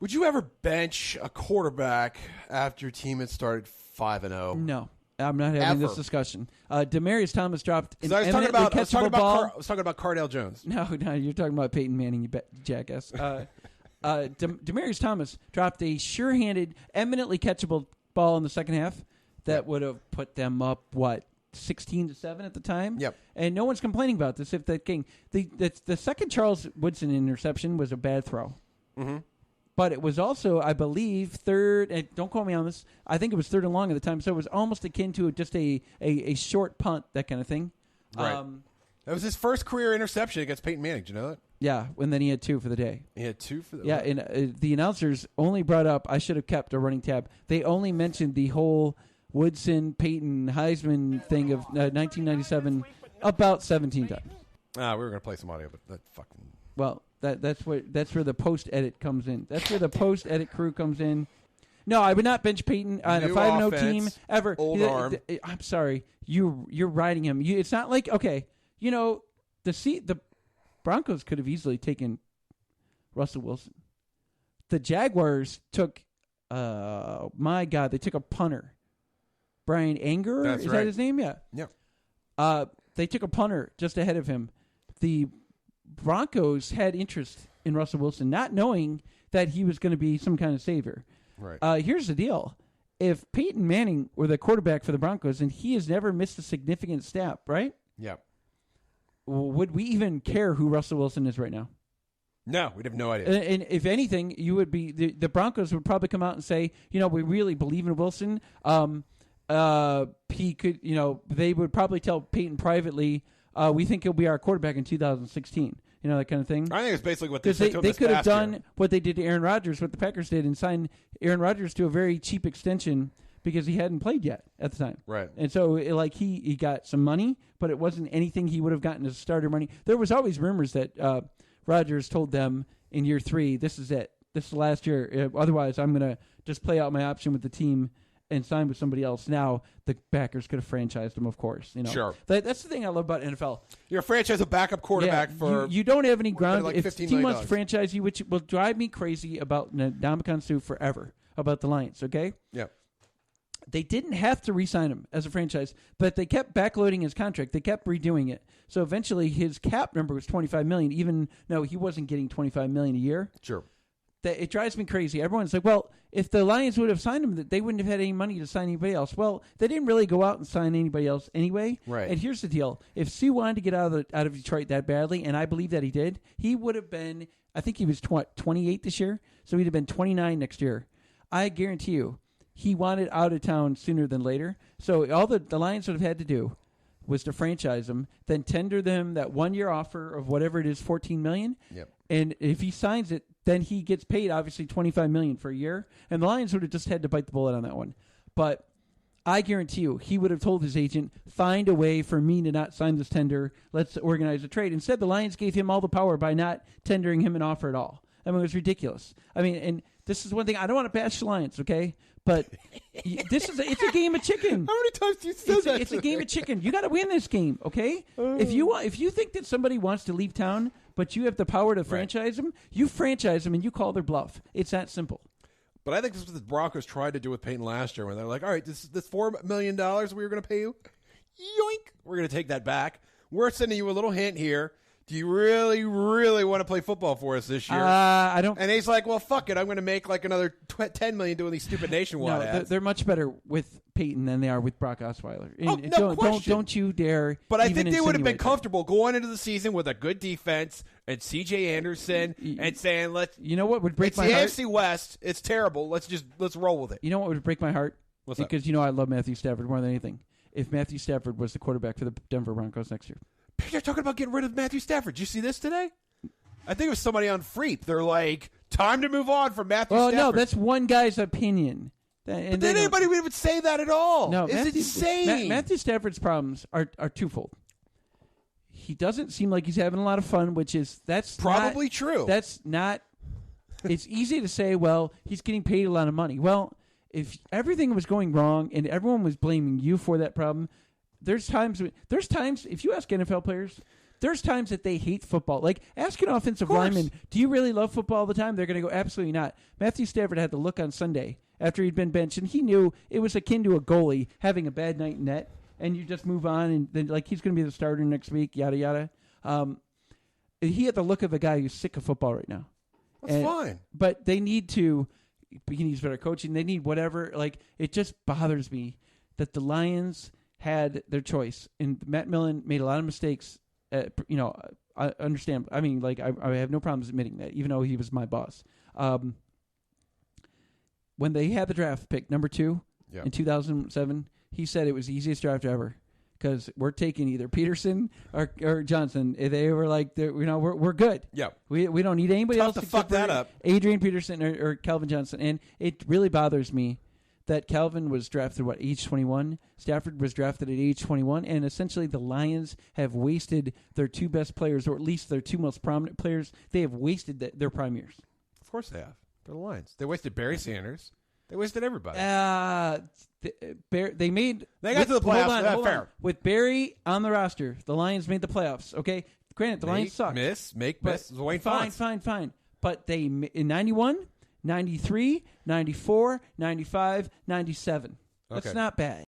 Would you ever bench a quarterback after your team had started 5-0? No. I'm not having this discussion. Demarius Thomas dropped an eminently catchable ball. I was talking about Cardale Jones. No, you're talking about Peyton Manning, you jackass. Demarius Thomas dropped a sure-handed, eminently catchable ball in the second half that would have put them up, 16-7 at the time? Yep. And no one's complaining about this. If that game, the second Charles Woodson interception was a bad throw. Mm-hmm. But it was also, I believe, third, and don't quote me on this, I think it was third and long at the time, so it was almost akin to just a short punt, that kind of thing. Right. That was his first career interception against Peyton Manning. Did you know that? Yeah, and then he had 2 for the day. He had 2 for the day? Yeah, and the announcers only brought up, I should have kept a running tab, they only mentioned the whole Woodson, Peyton, Heisman thing of 1997 about 17 times. We were going to play some audio, but that fucking... Well... That's where the post edit comes in. That's where the post edit crew comes in. No, I would not bench Peyton on a 5-0 team ever. Old arm. I'm sorry, you're riding him. It's not like the Broncos could have easily taken Russell Wilson. The Jaguars took they took a punter, Brian Anger. That's Is right. that his name? Yeah. Yeah. They took a punter just ahead of him. The Broncos had interest in Russell Wilson, not knowing that he was going to be some kind of savior. Right. Here's the deal. If Peyton Manning were the quarterback for the Broncos and he has never missed a significant snap, right? Yeah. Would we even care who Russell Wilson is right now? No, we'd have no idea. And if anything, you would be the Broncos would probably come out and say, we really believe in Wilson. He could, they would probably tell Peyton privately, we think he'll be our quarterback in 2016. That kind of thing. I think it's basically what they said to him they this could have past done year. what they did to Aaron Rodgers, what the Packers did, and signed Aaron Rodgers to a very cheap extension because he hadn't played yet at the time. Right. And so, he got some money, but it wasn't anything he would have gotten as starter money. There was always rumors that Rodgers told them in year 3, this is it. This is last year. Otherwise, I'm going to just play out my option with the team and sign with somebody else. Now, the Packers could have franchised him, of course. Sure. That's the thing I love about NFL. You're a franchise a backup quarterback for... You don't have any ground. Like if the team wants to franchise you, which will drive me crazy about Ndamukong Suh forever, about the Lions, okay? Yeah. They didn't have to re-sign him as a franchise, but they kept backloading his contract. They kept redoing it. So eventually his cap number was $25 million, even though he wasn't getting $25 million a year. Sure. It drives me crazy. Everyone's like, well, if the Lions would have signed him, they wouldn't have had any money to sign anybody else. Well, they didn't really go out and sign anybody else anyway. Right. And here's the deal. If Sue wanted to get out of Detroit that badly, and I believe that he did, he would have been, I think he was 28 this year, so he'd have been 29 next year. I guarantee you, he wanted out of town sooner than later. So all the Lions would have had to do was to franchise him, then tender them that 1-year offer of whatever it is, $14 million. Yep. And if he signs it, then he gets paid obviously $25 million for a year. And the Lions would have just had to bite the bullet on that one. But I guarantee you, he would have told his agent, find a way for me to not sign this tender. Let's organize a trade. Instead, the Lions gave him all the power by not tendering him an offer at all. I mean, it was ridiculous. I mean, and this is one thing. I don't want to bash the Lions, okay? But it's a game of chicken. How many times do you say that? It's a game of chicken. You got to win this game, okay? If you think that somebody wants to leave town, but you have the power to franchise them, you franchise them and you call their bluff. It's that simple. But I think this is what the Broncos tried to do with Peyton last year, when they're like, all right, this $4 million we were going to pay you, yoink, we're going to take that back. We're sending you a little hint here. Do you really, really want to play football for us this year? I don't. And he's like, well, fuck it. I'm going to make like another $10 million doing these stupid nationwide ads. They're much better with Peyton than they are with Brock Osweiler. No question. Don't you dare. But I think they would have been that. comfortable going into the season with a good defense and C.J. Anderson and saying, You know what would break it's my the heart? AFC West. It's terrible. Let's roll with it. You know what would break my heart? What's that? Because I love Matthew Stafford more than anything. If Matthew Stafford was the quarterback for the Denver Broncos next year. They're talking about getting rid of Matthew Stafford. Did you see this today? I think it was somebody on Freep. They're like, time to move on from Matthew Stafford. Well, no, that's one guy's opinion. But then anybody would say that at all. No, it's insane. Matthew Stafford's problems are twofold. He doesn't seem like he's having a lot of fun, that's probably true. That's not. It's easy to say, well, he's getting paid a lot of money. Well, if everything was going wrong and everyone was blaming you for that problem, there's times if you ask NFL players, there's times that they hate football. Like, ask an offensive lineman, do you really love football all the time? They're going to go, absolutely not. Matthew Stafford had the look on Sunday after he'd been benched, and he knew it was akin to a goalie having a bad night in net, and you just move on, and then, like, he's going to be the starter next week, yada, yada. He had the look of a guy who's sick of football right now. That's fine. But they need to, he needs better coaching. They need whatever. Like, it just bothers me that the Lions had their choice, and Matt Millen made a lot of mistakes. I understand. I mean, like, I have no problems admitting that, even though he was my boss. When they had the draft pick, number 2, in 2007, he said it was the easiest draft ever because we're taking either Peterson or Johnson. They were like, we're good. Yeah. We don't need anybody else to fuck that up. Adrian Peterson or Calvin Johnson. And it really bothers me that Calvin was drafted, age 21? Stafford was drafted at age 21, and essentially the Lions have wasted their 2 best players, or at least their 2 most prominent players. They have wasted their prime years. Of course they have. They're the Lions. They wasted Barry Sanders. They wasted everybody. They got to the playoffs. Hold on. With Barry on the roster, the Lions made the playoffs, okay? Granted, the Lions suck. Miss. Fine. But they, in 91, 93, 94, 95, 97. That's not bad.